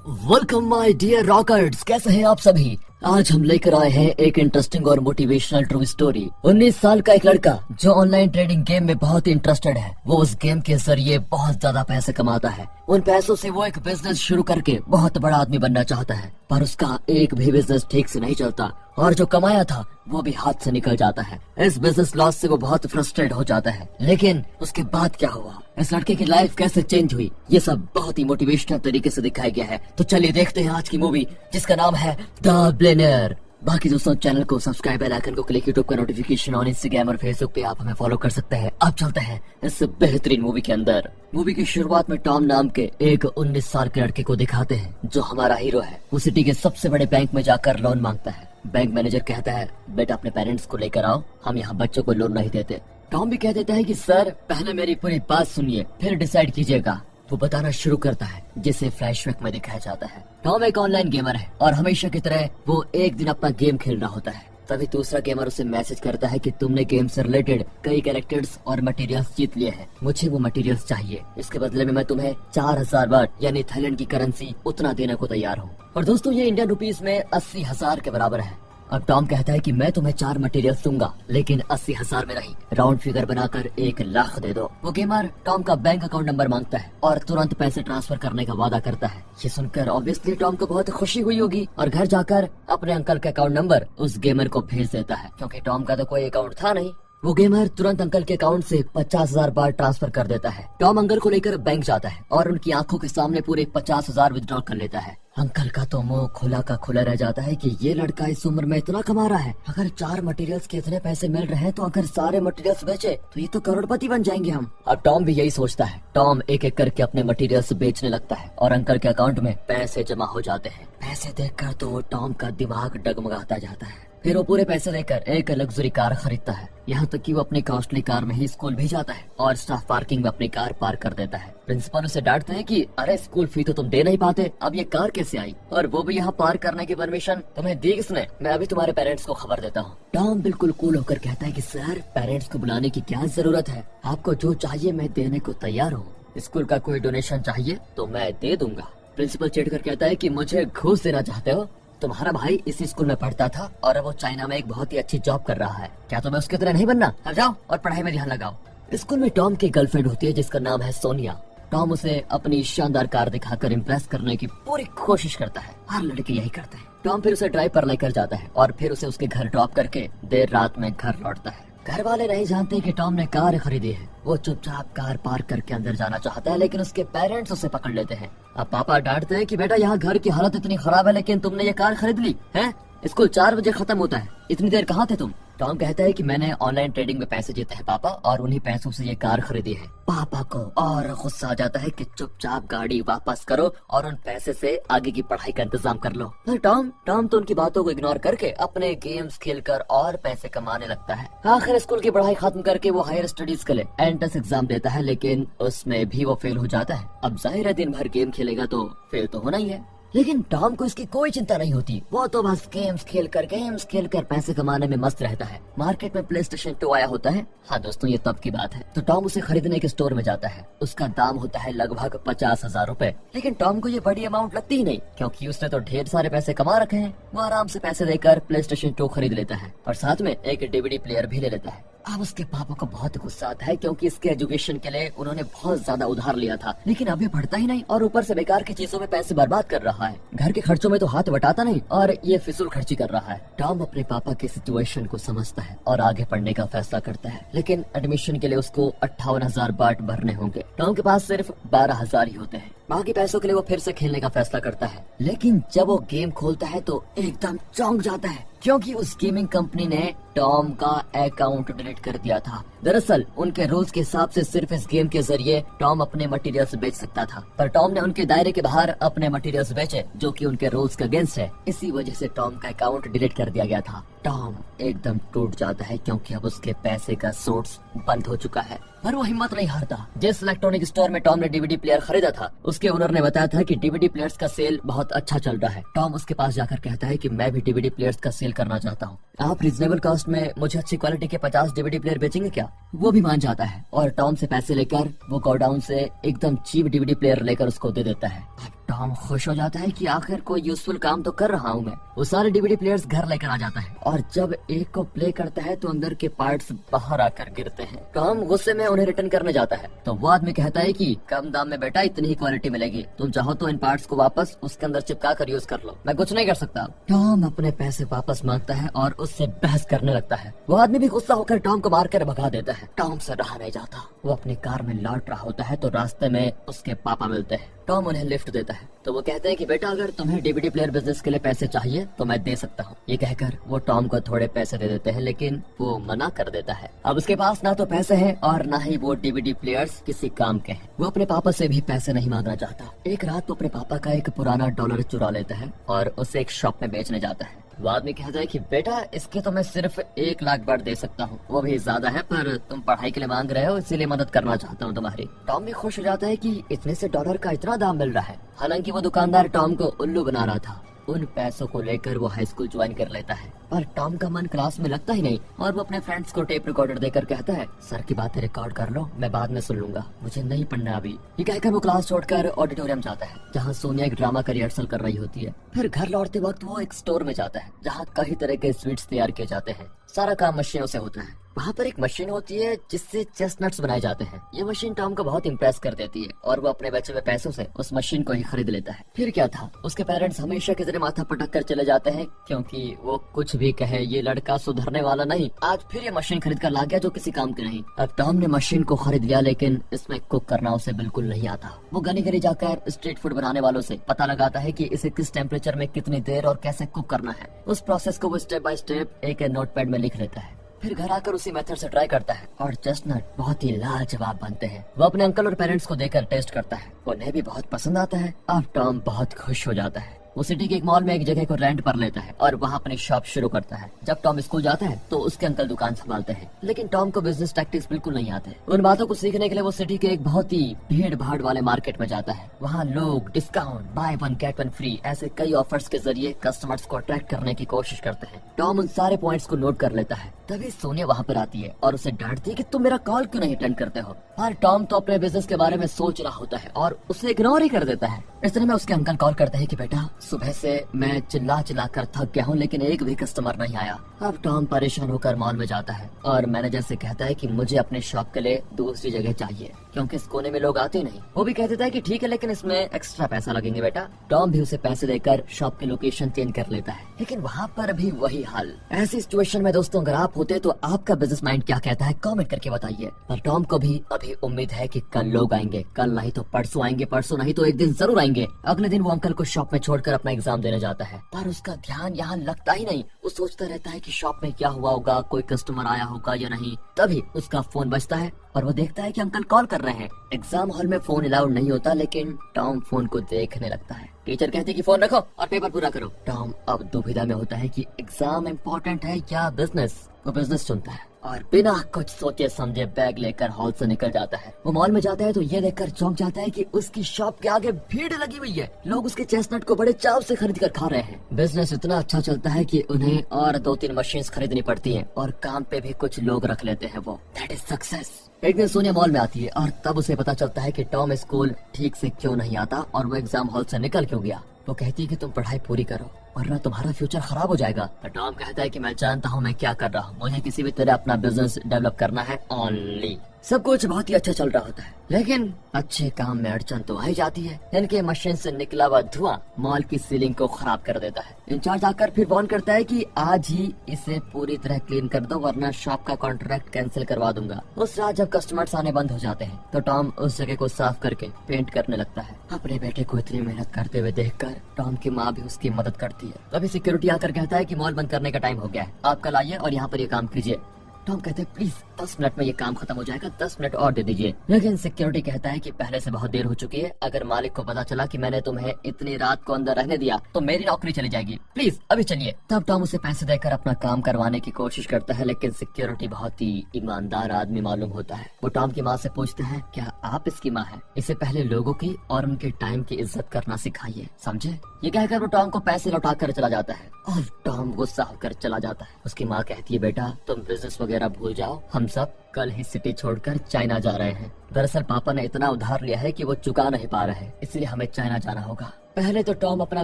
Welcome my dear rockers, कैसे हैं आप सभी। आज हम लेकर आए हैं एक इंटरेस्टिंग और मोटिवेशनल ट्रू स्टोरी। 19 साल का एक लड़का जो ऑनलाइन ट्रेडिंग गेम में बहुत ही इंटरेस्टेड है, वो उस गेम के जरिए बहुत ज्यादा पैसे कमाता है। उन पैसों से वो एक बिजनेस शुरू करके बहुत बड़ा आदमी बनना चाहता है, पर उसका एक भी बिजनेस ठीक से नहीं चलता और जो कमाया था वो भी हाथ से निकल जाता है। इस बिजनेस लॉस से वो बहुत फ्रस्ट्रेट हो जाता है। लेकिन उसके बाद क्या हुआ, इस लड़के की लाइफ कैसे चेंज हुई, ये सब बहुत ही मोटिवेशनल तरीके से दिखाया गया है। तो चलिए देखते हैं आज की मूवी, जिसका नाम है द बिलियनेयर। बाकी दोस्तों, चैनल को सब्सक्राइब, बेल आइकन को क्लिक, यूट्यूब का नोटिफिकेशन और इंस्टाग्राम और फेसबुक पे आप हमें फॉलो कर सकते हैं। अब चलते हैं इस बेहतरीन मूवी के अंदर। मूवी की शुरुआत में टॉम नाम के एक 19 साल के लड़के को दिखाते हैं, जो हमारा हीरो है। वो सिटी के सबसे बड़े बैंक में जाकर लोन मांगता है। बैंक मैनेजर कहता है, बेटा अपने पेरेंट्स को लेकर आओ, हम यहाँ बच्चों को लोन नहीं देते। टॉम भी कह देता है कि सर पहले मेरी पूरी बात सुनिए, फिर डिसाइड कीजिएगा। वो बताना शुरू करता है, जिसे फ्लैशबैक में दिखाया जाता है। टॉम एक ऑनलाइन गेमर है और हमेशा की तरह वो एक दिन अपना गेम खेल रहा होता है। तभी दूसरा गेमर उसे मैसेज करता है कि तुमने गेम से रिलेटेड कई कैरेक्टर्स और मटेरियल्स जीत लिए हैं, मुझे वो मटेरियल्स चाहिए। इसके बदले में मैं तुम्हें 4000 बाट यानी थाईलैंड की करेंसी उतना देने को तैयार हूँ। और दोस्तों, ये इंडियन रुपीस में 80,000 के बराबर है। अब टॉम कहता है कि मैं तुम्हें 4 मटेरियल्स दूंगा, लेकिन 80,000 में नहीं, राउंड फिगर बनाकर 1 लाख दे दो। वो गेमर टॉम का बैंक अकाउंट नंबर मांगता है और तुरंत पैसे ट्रांसफर करने का वादा करता है। ये सुनकर ऑब्वियसली टॉम को बहुत खुशी हुई होगी और घर जाकर अपने अंकल का अकाउंट नंबर उस गेमर को भेज देता है, क्योंकि टॉम का तो कोई अकाउंट था नहीं। वो गेमर तुरंत अंकल के अकाउंट से 50,000 बार ट्रांसफर कर देता है। टॉम अंकल को लेकर बैंक जाता है और उनकी आंखों के सामने पूरे 50,000 विथड्रॉ कर लेता है। अंकल का तो मुंह खुला का खुला रह जाता है कि ये लड़का इस उम्र में इतना कमा रहा है। अगर 4 मटेरियल्स के इतने पैसे मिल रहे हैं तो अगर सारे मटेरियल्स बेचे तो ये तो करोड़पति बन जाएंगे हम। अब टॉम भी यही सोचता है। टॉम एक एक करके अपने मटेरियल्स बेचने लगता है और अंकल के अकाउंट में पैसे जमा हो जाते हैं। पैसे देखकर तो टॉम का दिमाग डगमगाता जाता है। फिर वो पूरे पैसे लेकर एक लग्जरी कार खरीदता है। यहाँ तक कि वो अपनी कॉस्टली कार में ही स्कूल भी जाता है और स्टाफ पार्किंग में अपनी कार पार्क कर देता है। प्रिंसिपल उसे डांटते हैं कि अरे स्कूल फी तो तुम दे नहीं पाते, अब ये कार कैसे आई, और वो भी यहाँ पार्क करने की परमिशन तुम्हें दी किसने, मैं अभी तुम्हारे पेरेंट्स को खबर देता हूँ। टॉम बिल्कुल कूल होकर कहता है कि सर पेरेंट्स को बुलाने की क्या जरूरत है, आपको जो चाहिए मैं देने को तैयार हूँ। स्कूल का कोई डोनेशन चाहिए तो मैं दे दूंगा। प्रिंसिपल चिढ़ कर कहता है कि मुझे घूस देना चाहते हो, तुम्हारा भाई इसी स्कूल में पढ़ता था और अब वो चाइना में एक बहुत ही अच्छी जॉब कर रहा है, क्या तुम्हें उसकी तरह नहीं बनना, अब जाओ और पढ़ाई में ध्यान लगाओ। स्कूल में टॉम की गर्लफ्रेंड होती है जिसका नाम है सोनिया। टॉम उसे अपनी शानदार कार दिखाकर इम्प्रेस करने की पूरी कोशिश करता है। हर लड़के यही करते हैं। टॉम फिर उसे ड्राइव पर लेकर जाता है और फिर उसे उसके घर ड्रॉप करके देर रात में घर लौटता है। घर वाले नहीं जानते कि टॉम ने कार खरीदी है। वो चुपचाप कार पार्क करके अंदर जाना चाहता है, लेकिन उसके पेरेंट्स उसे पकड़ लेते हैं। अब पापा डांटते हैं कि बेटा यहाँ घर की हालत इतनी खराब है, लेकिन तुमने ये कार खरीद ली है, स्कूल 4 बजे खत्म होता है, इतनी देर कहाँ थे तुम। टॉम कहता है कि मैंने ऑनलाइन ट्रेडिंग में पैसे जीते हैं पापा, और उन्हीं पैसों से ये कार खरीदी है। पापा को और गुस्सा आ जाता है कि चुपचाप गाड़ी वापस करो और उन पैसे से आगे की पढ़ाई का इंतजाम कर लो। पर टॉम तो उनकी बातों को इग्नोर करके अपने गेम्स खेलकर और पैसे कमाने लगता है। आखिर स्कूल की पढ़ाई खत्म करके वो हायर स्टडीज के लिए एंट्रेंस एग्जाम देता है, लेकिन उसमें भी वो फेल हो जाता है। अब जाहिर है दिन भर गेम खेलेगा तो फेल तो होना ही है, लेकिन टॉम को इसकी कोई चिंता नहीं होती। वो तो बस गेम्स खेलकर पैसे कमाने में मस्त रहता है। मार्केट में प्लेस्टेशन 2 आया होता है। हाँ दोस्तों, ये तब की बात है। तो टॉम उसे खरीदने के स्टोर में जाता है। उसका दाम होता है लगभग 50,000 रूपए, लेकिन टॉम को ये बड़ी अमाउंट लगती ही नहीं, क्योंकि उसने तो ढेर सारे पैसे कमा रखे हैं। वो आराम से पैसे देकर प्लेस्टेशन 2 खरीद लेता है और साथ में एक डीवीडी प्लेयर भी ले लेता है। अब उसके पापा को बहुत गुस्सा आता है, क्योंकि इसके एजुकेशन के लिए उन्होंने बहुत ज्यादा उधार लिया था, लेकिन अभी पढ़ता ही नहीं और ऊपर से बेकार की चीजों में पैसे बर्बाद कर रहा है। घर के खर्चों में तो हाथ बटाता नहीं और ये फिजूल खर्ची कर रहा है। टॉम अपने पापा की सिचुएशन को समझता है और आगे पढ़ने का फैसला करता है, लेकिन एडमिशन के लिए उसको 58,000 बाट भरने होंगे। टॉम के पास सिर्फ 12,000 ही होते हैं। बाकी पैसों के लिए वो फिर से खेलने का फैसला करता है, लेकिन जब वो गेम खोलता है तो एकदम चौंक जाता है, क्योंकि उस गेमिंग कंपनी ने टॉम का अकाउंट डिलीट कर दिया था। दरअसल उनके रूल्स के हिसाब से सिर्फ इस गेम के जरिए टॉम अपने मटेरियल्स बेच सकता था, पर टॉम ने उनके दायरे के बाहर अपने मटेरियल्स बेचे, जो कि उनके रूल्स के अगेंस्ट है। इसी वजह से टॉम का अकाउंट डिलीट कर दिया गया था। टॉम एकदम टूट जाता है, क्योंकि अब उसके पैसे का सोर्स बंद हो चुका है। पर वो हिम्मत नहीं हारता। जिस इलेक्ट्रॉनिक स्टोर में टॉम ने डीवीडी प्लेयर खरीदा था, उसके ओनर ने बताया था कि डीवीडी प्लेयर्स का सेल बहुत अच्छा चल रहा है। टॉम उसके पास जाकर कहता है कि मैं भी डीवीडी प्लेयर्स का सेल करना चाहता हूँ, आप रिजनेबल कॉस्ट में मुझे अच्छी क्वालिटी के 50 डीवीडी प्लेयर बेचेंगे क्या। वो भी मान जाता है और टॉम से पैसे लेकर वो गोडाउन से एकदम चीप डीवीडी प्लेयर लेकर उसको दे देता है। टॉम खुश हो जाता है कि आखिर कोई यूजफुल काम तो कर रहा हूँ मैं। वो सारे डीवीडी प्लेयर्स घर लेकर आ जाता है और जब एक को प्ले करता है तो अंदर के पार्ट्स बाहर आकर गिरते हैं। टॉम गुस्से में उन्हें रिटर्न करने जाता है तो वो आदमी कहता है कि कम दाम में बेटा इतनी ही क्वालिटी मिलेगी, तुम चाहो तो इन पार्ट्स को वापस उसके अंदर चिपका कर यूज कर लो, मैं कुछ नहीं कर सकता। टॉम अपने पैसे वापस मांगता है और उससे बहस करने लगता है। वो आदमी भी गुस्सा होकर टॉम को मारकर भगा देता है। टॉम से रहा नहीं जाता, वो अपनी कार में लौट रहा होता है तो रास्ते में उसके पापा मिलते हैं। टॉम उन्हें लिफ्ट देता है तो वो कहते हैं कि बेटा अगर तुम्हें डीवीडी प्लेयर बिजनेस के लिए पैसे चाहिए तो मैं दे सकता हूँ। ये कहकर वो टॉम को थोड़े पैसे दे देते हैं लेकिन वो मना कर देता है। अब उसके पास ना तो पैसे हैं और ना ही वो डीवीडी प्लेयर्स किसी काम के हैं। वो अपने पापा से भी पैसे नहीं मांगना चाहता। एक रात वो अपने पापा का एक पुराना डॉलर चुरा लेता है और उसे एक शॉप में बेचने जाता है। वो आदमी कहता है कि बेटा इसके तो मैं सिर्फ 1 लाख बार दे सकता हूँ, वो भी ज्यादा है, पर तुम पढ़ाई के लिए मांग रहे हो इसीलिए मदद करना चाहता हूँ तुम्हारी। टॉम भी खुश हो जाता है कि इतने से डॉलर का इतना दाम मिल रहा है। हालांकि वो दुकानदार टॉम को उल्लू बना रहा था। उन पैसों को लेकर वो हाई स्कूल ज्वाइन कर लेता है पर टॉम का मन क्लास में लगता ही नहीं और वो अपने फ्रेंड्स को टेप रिकॉर्डर देकर कहता है सर की बातें रिकॉर्ड कर लो, मैं बाद में सुन लूंगा, मुझे नहीं पढ़ना अभी। ये कहकर वो क्लास छोड़कर ऑडिटोरियम जाता है जहाँ सोनिया एक ड्रामा का रिहर्सल कर रही होती है। फिर घर लौटते वक्त वो एक स्टोर में जाता है जहाँ कई तरह के स्वीट्स तैयार किए जाते हैं। सारा काम मशीनों से होता है। वहाँ पर एक मशीन होती है जिससे चेस्टनट्स बनाए जाते हैं। ये मशीन टॉम को बहुत इम्प्रेस कर देती है और वो अपने बचे हुए पैसों से उस मशीन को ही खरीद लेता है। फिर क्या था, उसके पेरेंट्स हमेशा की तरह माथा पटक कर चले जाते हैं क्योंकि वो कुछ भी कहे ये लड़का सुधरने वाला नहीं। आज फिर ये मशीन खरीद कर ला गया जो किसी काम की नहीं। अब टॉम ने मशीन को खरीद लिया लेकिन इसमें कुक करना उसे बिल्कुल नहीं आता। वो गली गली जाकर स्ट्रीट फूड बनाने वालों से पता लगाता है कि इसे किस टेम्परेचर में कितनी देर और कैसे कुक करना है। उस प्रोसेस को वो स्टेप बाय स्टेप एक नोटपैड में लिख लेता है। फिर घर आकर उसी मेथड से ट्राई करता है और चेस्टनट बहुत ही लाजवाब बनते हैं। वो अपने अंकल और पेरेंट्स को देकर टेस्ट करता है, उन्हें भी बहुत पसंद आता है। अब टॉम बहुत खुश हो जाता है। वो सिटी के एक मॉल में एक जगह को रेंट पर लेता है और वहाँ अपनी शॉप शुरू करता है। जब टॉम स्कूल जाता है तो उसके अंकल दुकान संभालते हैं लेकिन टॉम को बिजनेस टैक्टिक्स बिल्कुल नहीं आते। उन बातों को सीखने के लिए वो सिटी के एक बहुत ही भीड़ भाड़ वाले मार्केट में जाता है। वहाँ लोग डिस्काउंट, बाय 1 गेट 1 फ्री ऐसे कई ऑफर्स के जरिए कस्टमर्स को अट्रैक्ट करने की कोशिश करते हैं। टॉम उन सारे पॉइंट्स को नोट कर लेता है। तभी सोनिया वहाँ पर आती है और उसे डांटती है कि तुम मेरा कॉल क्यों नहीं अटेंड करते हो। पर टॉम तो अपने बिजनेस के बारे में सोच रहा होता है और उसे इग्नोर ही कर देता है। इतने में उसके अंकल कॉल करते हैं कि बेटा सुबह से मैं चिल्ला चिल्ला कर थक गया हूँ लेकिन एक भी कस्टमर नहीं आया। अब टॉम परेशान होकर मॉल में जाता है और मैनेजर से कहता है कि मुझे अपने शॉप के लिए दूसरी जगह चाहिए क्योंकि इस कोने में लोग आते नहीं। वो भी कह देता है कि ठीक है लेकिन इसमें एक्स्ट्रा पैसा लगेंगे बेटा। टॉम भी उसे पैसे देकर शॉप की लोकेशन चेंज कर लेता है लेकिन वहाँ पर भी वही हाल। ऐसी सिचुएशन में दोस्तों अगर आप होते तो आपका बिजनेस माइंड क्या कहता है कमेंट करके बताइए। पर टॉम को भी अभी उम्मीद है कि कल लोग आएंगे, कल नहीं तो परसों आएंगे, परसों नहीं तो एक दिन जरूर आएंगे। अगले दिन वो अंकल को शॉप में छोड़कर अपना एग्जाम देने जाता है पर उसका ध्यान यहाँ लगता ही नहीं। वो सोचता रहता है कि शॉप में क्या हुआ होगा, कोई कस्टमर आया होगा या नहीं। तभी उसका फोन बजता है और वो देखता है कि अंकल कॉल कर रहे हैं। एग्जाम हॉल में फोन अलाउड नहीं होता लेकिन टॉम फोन को देखने लगता है। टीचर कहती है कि फोन रखो और पेपर पूरा करो। टॉम अब दुविधा में होता है कि एग्जाम इम्पोर्टेंट है या बिजनेस। वो बिजनेस चुनता है और बिना कुछ सोचे समझे बैग लेकर हॉल से निकल जाता है। वो मॉल में जाता है तो ये देखकर चौंक जाता है कि उसकी शॉप के आगे भीड़ लगी हुई है। लोग उसके चेस्टनट को बड़े चाव से खरीद कर खा रहे हैं। बिजनेस इतना अच्छा चलता है कि उन्हें और 2-3 मशीन्स खरीदनी पड़ती हैं और काम पे भी कुछ लोग रख लेते हैं। वो दैट इज सक्सेस। एक दिन सोनिया मॉल में आती है और तब उसे पता चलता है कि टॉम स्कूल ठीक से क्यों नहीं आता और वो एग्जाम हॉल से निकल क्यों गया। वो कहती है कि तुम पढ़ाई पूरी करो वरना तुम्हारा फ्यूचर खराब हो जाएगा। पर टॉम कहता है कि मैं जानता हूँ मैं क्या कर रहा हूँ, मुझे किसी भी तरह अपना बिजनेस डेवलप करना है ओनली। सब कुछ बहुत ही अच्छा चल रहा होता है लेकिन अच्छे काम में अड़चन तो आई जाती है। इनके मशीन से निकला हुआ धुआं मॉल की सीलिंग को खराब कर देता है। इंचार्ज आकर फिर वार्न करता है कि आज ही इसे पूरी तरह क्लीन कर दो वरना शॉप का कॉन्ट्रैक्ट कैंसिल करवा दूंगा। उस रात जब कस्टमर्स आने बंद हो जाते हैं तो टॉम उस जगह को साफ करके पेंट करने लगता है। अपने बेटे को इतनी मेहनत करते हुए देखकर टॉम की माँ भी उसकी मदद करती है। तभी सिक्योरिटी आकर कहता है कि मॉल बंद करने का टाइम हो गया है, आप कल आइए और यहाँ पर ये काम कीजिए। टॉम कहते हैं प्लीज 10 मिनट में ये काम खत्म हो जाएगा, 10 मिनट और दे दीजिए। लेकिन सिक्योरिटी कहता है कि पहले से बहुत देर हो चुकी है, अगर मालिक को पता चला कि मैंने तुम्हें इतनी रात को अंदर रहने दिया तो मेरी नौकरी चली जाएगी, प्लीज अभी चलिए। तब टॉम उसे पैसे देकर अपना काम करवाने की कोशिश करता है लेकिन सिक्योरिटी बहुत ही ईमानदार आदमी मालूम होता है। वो टॉम की माँ से पूछता है क्या आप इसकी माँ है? इसे पहले लोगों की और उनके टाइम की इज्जत करना सिखाइए, समझे? ये कहकर वो टॉम को पैसे लौटा कर चला जाता है और टॉम गुस्सा होकर चला जाता है। उसकी माँ कहती है, बेटा तुम बिजनेस वगैरह भूल जाओ, हम सब कल ही सिटी छोड़कर चाइना जा रहे हैं। दरअसल पापा ने इतना उधार लिया है कि वो चुका नहीं पा रहे, इसलिए हमें चाइना जाना होगा। पहले तो टॉम अपना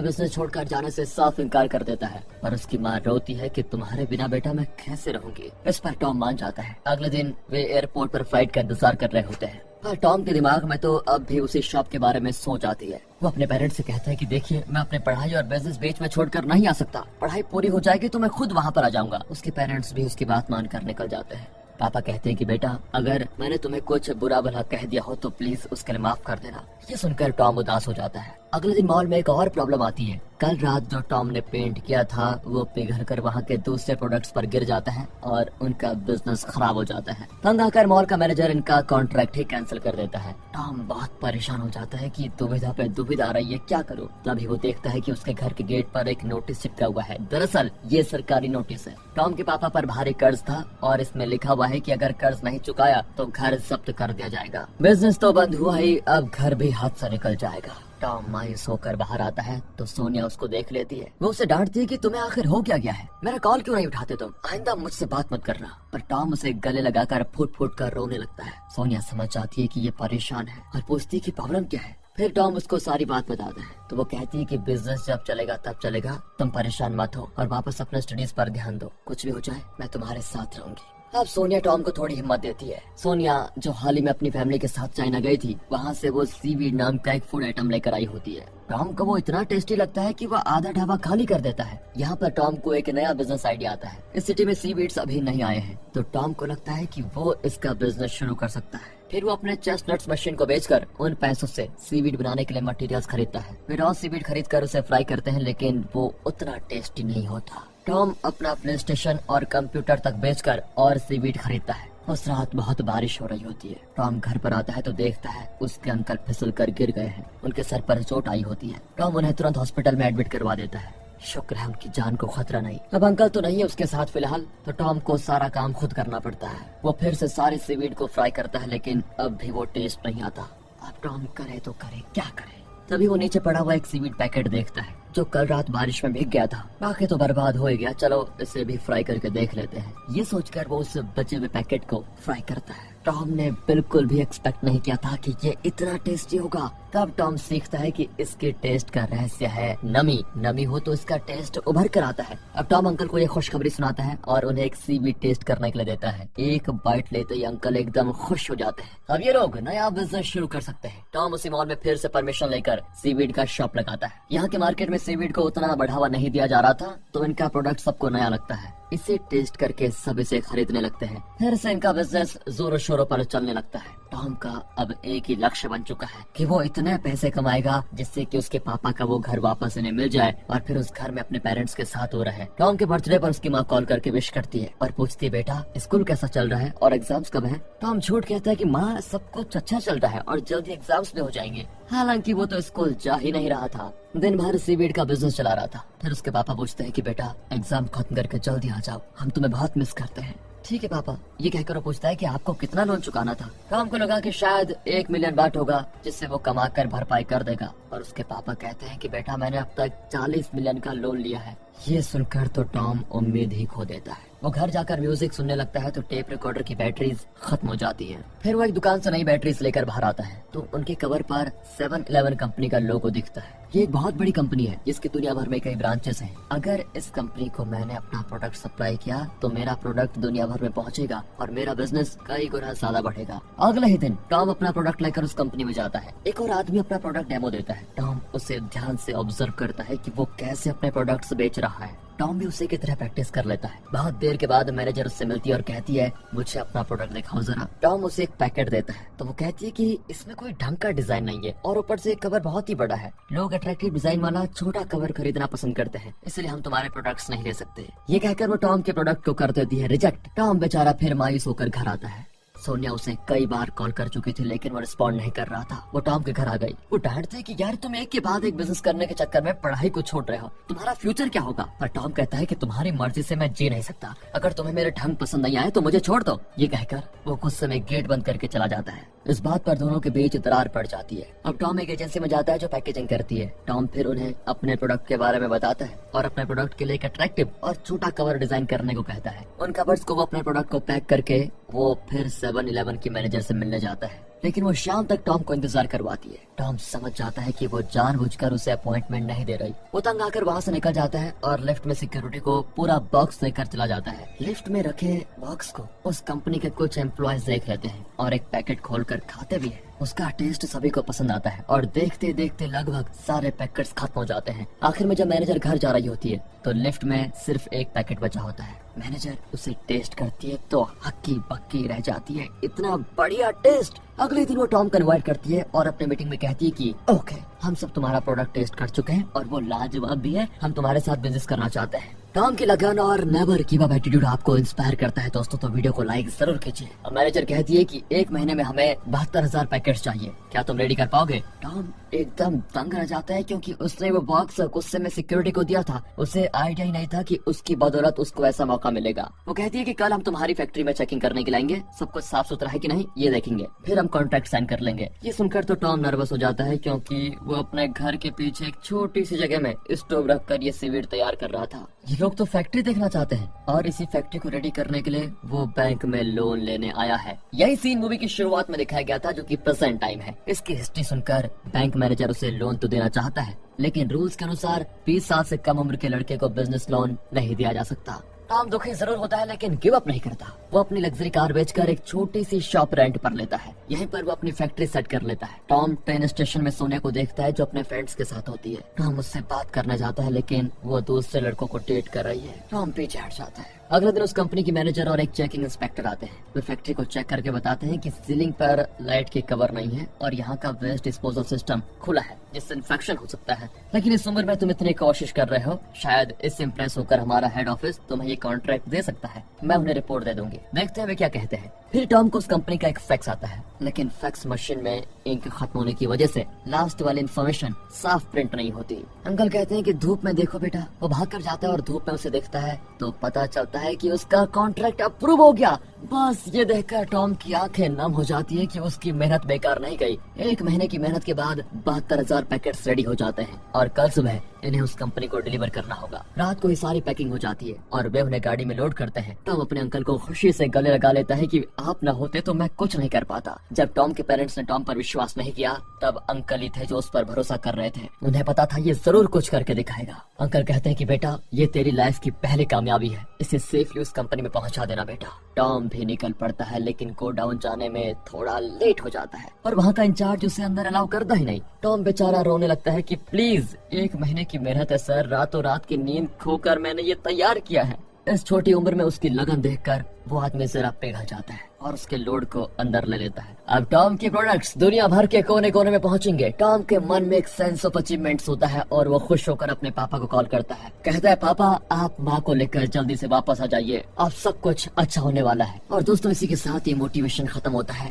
बिजनेस छोड़कर जाने से साफ इनकार कर देता है, पर उसकी माँ रोती है कि तुम्हारे बिना बेटा मैं कैसे रहूंगी। इस पर टॉम मान जाता है। अगले दिन वे एयरपोर्ट पर फ्लाइट का इंतजार कर रहे होते हैं, पर टॉम के दिमाग में तो अब भी उसी शॉप के बारे में सोच आती है। वो अपने पेरेंट्स से कहता है कि देखिए मैं अपने पढ़ाई और बिजनेस बीच में छोड़कर नहीं आ सकता, पढ़ाई पूरी हो जाएगी तो मैं खुद वहाँ पर आ जाऊंगा। उसके पेरेंट्स भी उसकी बात मानकर निकल जाते हैं। पापा कहते हैं कि बेटा अगर मैंने तुम्हें कुछ बुरा भला कह दिया हो तो प्लीज उसके लिए माफ कर देना। ये सुनकर टॉम उदास हो जाता है। अगले दिन मॉल में एक और प्रॉब्लम आती है। कल रात जो टॉम ने पेंट किया था वो पिघल कर वहाँ के दूसरे प्रोडक्ट्स पर गिर जाता है और उनका बिजनेस खराब हो जाता है। तंग आकर मॉल का मैनेजर इनका कॉन्ट्रैक्ट ही कैंसिल कर देता है। टॉम बहुत परेशान हो जाता है कि दुविधा पे दुविधा आ रही है, क्या करूँ। तभी वो देखता है कि उसके घर के गेट पर एक नोटिस चिपका हुआ है। दरअसल ये सरकारी नोटिस है। टॉम के पापा पर भारी कर्ज था और इसमें लिखा हुआ है कि अगर कर्ज नहीं चुकाया तो घर जब्त कर दिया जाएगा। बिजनेस तो बंद हुआ ही, अब घर भी हाथ से निकल जाएगा। टॉम मायूस होकर बाहर आता है तो सोनिया उसको देख लेती है। वो उसे डांटती है कि तुम्हें आखिर हो क्या गया है, मेरा कॉल क्यों नहीं उठाते तुम, आइंदा मुझसे बात मत करना। पर टॉम उसे गले लगाकर फूट फूट कर रोने लगता है। सोनिया समझ जाती है कि ये परेशान है और पूछती है कि प्रॉब्लम क्या है। फिर टॉम उसको सारी बात बताता है तो वो कहती है कि बिजनेस जब चलेगा तब चलेगा, तुम परेशान मत हो और वापस अपने स्टडीज पर ध्यान दो, कुछ भी हो जाए मैं तुम्हारे साथ रहूंगी। अब सोनिया टॉम को थोड़ी हिम्मत देती है। सोनिया जो हाल ही में अपनी फैमिली के साथ चाइना गई थी, वहाँ से वो सीवीड नाम का एक फूड आइटम लेकर आई होती है। टॉम को वो इतना टेस्टी लगता है कि वो आधा ढाबा खाली कर देता है। यहाँ पर टॉम को एक नया बिजनेस आइडिया आता है। इस सिटी में सीवीड्स अभी नहीं आए हैं तो टॉम को लगता है कि वो इसका बिजनेस शुरू कर सकता है। फिर वो अपने चेस्टनट्स मशीन को बेचकर उन पैसों से सीवीड बनाने के लिए मटेरियल्स खरीदता है। वे रॉ सीवीड खरीद कर उसे फ्राई करते हैं, लेकिन वो उतना टेस्टी नहीं होता। टॉम अपना प्ले स्टेशन और कंप्यूटर तक बेचकर और सीवीड खरीदता है। उस रात बहुत बारिश हो रही होती है। टॉम घर पर आता है तो देखता है उसके अंकल फिसल कर गिर गए हैं, उनके सर पर चोट आई होती है। टॉम उन्हें तुरंत हॉस्पिटल में एडमिट करवा देता है। शुक्र है उनकी जान को खतरा नहीं। अब अंकल तो नहीं है उसके साथ फिलहाल, तो टॉम को सारा काम खुद करना पड़ता है। वो फिर से सारे सीवीड को फ्राई करता है, लेकिन अब भी वो टेस्ट नहीं आता। अब टॉम करे तो करे क्या करे। तभी वो नीचे पड़ा हुआ एक सीवीड पैकेट देखता है जो कल रात बारिश में भीग गया था। बाकी तो बर्बाद हो ही गया, चलो इसे भी फ्राई करके देख लेते हैं। ये सोचकर वो उस बचे हुए पैकेट को फ्राई करता है। टॉम ने बिल्कुल भी एक्सपेक्ट नहीं किया था कि ये इतना टेस्टी होगा। तब टॉम सीखता है कि इसके टेस्ट का रहस्य है नमी। नमी हो तो इसका टेस्ट उभर कर आता है। अब टॉम अंकल को ये खुशखबरी सुनाता है और उन्हें एक सीवीड टेस्ट करने के लिए देता है। एक बाइट लेते ही अंकल एकदम खुश हो जाते हैं। अब ये लोग नया बिजनेस शुरू कर सकते हैं। टॉम उसी मॉल में फिर से परमिशन लेकर सीवीड का शॉप लगाता है। यहाँ के मार्केट में सीवीड को उतना बढ़ावा नहीं दिया जा रहा था, तो इनका प्रोडक्ट सबको नया लगता है। इसे टेस्ट करके सब इसे खरीदने लगते हैं। फिर से इनका बिजनेस जोरों शोरों पर चलने लगता है। टॉम का अब एक ही लक्ष्य बन चुका है कि वो इतने पैसे कमाएगा जिससे कि उसके पापा का वो घर वापस इन्हें मिल जाए और फिर उस घर में अपने पेरेंट्स के साथ वो रहे। टॉम के बर्थडे पर उसकी माँ कॉल करके विश करती है और पूछती है, बेटा स्कूल कैसा चल रहा है और एग्जाम्स कब है। टॉम झूठ कहता है कि माँ सब कुछ अच्छा चल रहा है और जल्दी एग्जाम्स भी हो जाएंगे। हालांकि वो तो स्कूल जा ही नहीं रहा था, दिन भर सीवीड का बिजनेस चला रहा था। फिर उसके पापा पूछते हैं कि बेटा एग्जाम खत्म करके जल्दी आ जाओ, हम तुम्हें बहुत मिस करते हैं। ठीक है पापा। ये कहकर वो पूछता है कि आपको कितना लोन चुकाना था। टॉम को लगा कि शायद 1 मिलियन बात होगा जिससे वो कमा कर भरपाई कर देगा, और उसके पापा कहते हैं कि बेटा मैंने अब तक 40 मिलियन का लोन लिया है। ये सुनकर तो टॉम उम्मीद ही खो देता है। वो घर जाकर म्यूजिक सुनने लगता है तो टेप रिकॉर्डर की बैटरीज खत्म हो जाती है। फिर वो एक दुकान से नई बैटरीज लेकर बाहर आता है तो उनके कवर पर 7-Eleven कंपनी का लोगो दिखता है। ये एक बहुत बड़ी कंपनी है जिसकी दुनिया भर में कई ब्रांचेस हैं। अगर इस कंपनी को मैंने अपना प्रोडक्ट सप्लाई किया तो मेरा प्रोडक्ट दुनिया भर में पहुंचेगा और मेरा बिजनेस कई गुना ज्यादा बढ़ेगा। अगले ही दिन टॉम अपना प्रोडक्ट लेकर उस कंपनी में जाता है। एक और आदमी अपना प्रोडक्ट डेमो देता है। टॉम उसे ध्यान से ऑब्जर्व करता है कि वो कैसे अपने प्रोडक्ट्स बेच रहा है। टॉम भी उसी की तरह प्रैक्टिस कर लेता है। बहुत देर के बाद मैनेजर उससे मिलती है और कहती है, मुझे अपना प्रोडक्ट दिखाओ जरा। टॉम उसे एक पैकेट देता है तो वो कहती है कि इसमें कोई ढंग का डिजाइन नहीं है और ऊपर से कवर बहुत ही बड़ा है। लोग अट्रैक्टिव डिजाइन वाला छोटा कवर खरीदना पसंद करते हैं, इसलिए हम तुम्हारे प्रोडक्ट्स नहीं ले सकते। ये कहकर वो टॉम के प्रोडक्ट को कर देती है रिजेक्ट। टॉम बेचारा फिर मायूस होकर घर आता है। सोनिया उसे कई बार कॉल कर चुकी थी लेकिन वो रिस्पॉन्ड नहीं कर रहा था। वो टॉम के घर आ गई। वो डांटते कि यार तुम एक के बाद एक बिजनेस करने के चक्कर में पढ़ाई को छोड़ रहे हो, तुम्हारा फ्यूचर क्या होगा। पर टॉम कहता है कि तुम्हारी मर्जी से मैं जी नहीं सकता, अगर तुम्हें मेरे ढंग पसंद नहीं आए तो मुझे छोड़ दो। ये कहकर वो गुस्से में गेट बंद करके चला जाता है। इस बात पर दोनों के बीच दरार पड़ जाती है। अब टॉम एक एजेंसी में जाता है जो पैकेजिंग करती है। टॉम फिर उन्हें अपने प्रोडक्ट के बारे में बताता है और अपने प्रोडक्ट के लिए एक अट्रैक्टिव और छोटा कवर डिजाइन करने को कहता है। उन कवर्स को वो अपने प्रोडक्ट को पैक करके वो फिर 7-Eleven की मैनेजर से मिलने जाता है, लेकिन वो शाम तक टॉम को इंतजार करवाती है। टॉम समझ जाता है कि वो जानबूझकर उसे अपॉइंटमेंट नहीं दे रही। वो तंग आकर वहाँ से निकल जाता है और लिफ्ट में सिक्योरिटी को पूरा बॉक्स देकर चला जाता है। लिफ्ट में रखे बॉक्स को उस कंपनी के कुछ एम्प्लॉयज देख लेते हैं और एक पैकेट खोलकर खाते भी हैं। उसका टेस्ट सभी को पसंद आता है और देखते देखते लगभग सारे पैकेट्स खत्म हो जाते हैं। आखिर में जब मैनेजर घर जा रही होती है तो लिफ्ट में सिर्फ एक पैकेट बचा होता है। मैनेजर उसे टेस्ट करती है तो हक्की बक्की रह जाती है, इतना बढ़िया टेस्ट। अगले दिन वो टॉम को इनवाइट करती है और अपने मीटिंग में कहती है कि ओके, हम सब तुम्हारा प्रोडक्ट टेस्ट कर चुके हैं और वो लाजवाब भी है, हम तुम्हारे साथ बिजनेस करना चाहते हैं। टॉम की लगन और नेवर गिव अप एटीट्यूड आपको इंस्पायर करता है दोस्तों, तो वीडियो को लाइक जरूर कीजिए। अब मैनेजर कहती है कि 1 महीने में हमें 72,000 पैकेट्स चाहिए, क्या तुम रेडी कर पाओगे? टॉम एकदम तंग रह जाता है क्योंकि उसने वो बॉक्स गुस्से में सिक्योरिटी को दिया था। उसे आइडिया ही नहीं था कि उसकी बदौलत उसको ऐसा मौका मिलेगा। वो कहती है कि कल हम तुम्हारी फैक्ट्री में चेकिंग करने के लाएंगे, सब कुछ साफ सुथरा है कि नहीं ये देखेंगे, फिर हम कॉन्ट्रैक्ट साइन कर लेंगे। ये सुनकर तो टॉम नर्वस हो जाता है क्योंकि वो अपने घर के पीछे एक छोटी सी जगह में स्टोव रखकर ये सीवीड तैयार कर रहा था। ये लोग तो फैक्ट्री देखना चाहते हैं और इसी फैक्ट्री को रेडी करने के लिए वो बैंक में लोन लेने आया है। यही सीन मूवी की शुरुआत में दिखाया गया था जो कि प्रेजेंट टाइम है। इसकी हिस्ट्री सुनकर बैंक मैनेजर उसे लोन तो देना चाहता है, लेकिन रूल्स के अनुसार 20 साल से कम उम्र के लड़के को बिजनेस लोन नहीं दिया जा सकता। टॉम दुखी जरूर होता है लेकिन गिव अप नहीं करता। वो अपनी लग्जरी कार बेचकर एक छोटी सी शॉप रेंट पर लेता है। यहीं पर वो अपनी फैक्ट्री सेट कर लेता है। टॉम ट्रेन स्टेशन में सोने को देखता है जो अपने फ्रेंड्स के साथ होती है। टॉम उससे बात करना चाहता है लेकिन वो दूसरे लड़कों को डेट कर रही है। टॉम पीछे हट जाता है। अगले दिन उस कंपनी की मैनेजर और एक चेकिंग इंस्पेक्टर आते हैं। वे फैक्ट्री को चेक करके बताते हैं कि सीलिंग पर लाइट की कवर नहीं है और यहाँ का वेस्ट डिस्पोजल सिस्टम खुला है जिससे इन्फेक्शन हो सकता है। लेकिन इस उम्र में तुम इतनी कोशिश कर रहे हो, शायद इससे इम्प्रेस होकर हमारा हेड ऑफिस तुम्हें ये कॉन्ट्रैक्ट दे सकता है। मैं उन्हें रिपोर्ट दे दूंगी, देखते हैं वे क्या कहते हैं। फिर टॉम को उस कंपनी का एक फैक्स आता है, लेकिन फैक्स मशीन में इंक खत्म होने की वजह से लास्ट वाली इन्फॉर्मेशन साफ प्रिंट नहीं होती। अंकल कहते हैं कि धूप में देखो बेटा। वो भाग कर जाता है और धूप में उसे देखता है तो पता चलता है कि उसका कॉन्ट्रैक्ट अप्रूव हो गया। बस ये देखकर टॉम की आंखें नम हो जाती है कि उसकी मेहनत बेकार नहीं गई। 1 महीने की मेहनत के बाद 72,000 पैकेट्स रेडी हो जाते हैं और कल सुबह इन्हें उस कंपनी को डिलीवर करना होगा। रात को ही सारी पैकिंग हो जाती है और वे उन्हें गाड़ी में लोड करते हैं। टॉम अपने अंकल को खुशी से गले लगा लेता है कि आप न होते तो मैं कुछ नहीं कर पाता। जब टॉम के पेरेंट्स ने टॉम पर विश्वास नहीं किया तब अंकल ही थे जो उस पर भरोसा कर रहे थे। उन्हें पता था ये जरूर कुछ करके दिखाएगा। अंकल कहते हैं कि बेटा ये तेरी लाइफ की पहली कामयाबी है, इसे सेफली उस कंपनी में पहुंचा देना बेटा। टॉम भी निकल पड़ता है लेकिन गोडाउन जाने में थोड़ा लेट हो जाता है और वहाँ का इंचार्ज उसे अंदर अलाउ करता ही नहीं। टॉम बेचारा रोने लगता है कि प्लीज 1 महीने की मेहनत है सर, रातों रात की नींद खोकर मैंने ये तैयार किया है। इस छोटी उम्र में उसकी लगन देखकर वो आदमी जरा पिघल जाता है और उसके लोड को अंदर ले लेता है। अब टॉम के प्रोडक्ट्स दुनिया भर के कोने कोने में पहुंचेंगे। टॉम के मन में एक सेंस ऑफ अचीवमेंट्स होता है और वो खुश होकर अपने पापा को कॉल करता है। कहता है पापा आप माँ को लेकर जल्दी से वापस आ जाइए, अब सब कुछ अच्छा होने वाला है। और दोस्तों इसी के साथ ये मोटिवेशन खत्म होता है।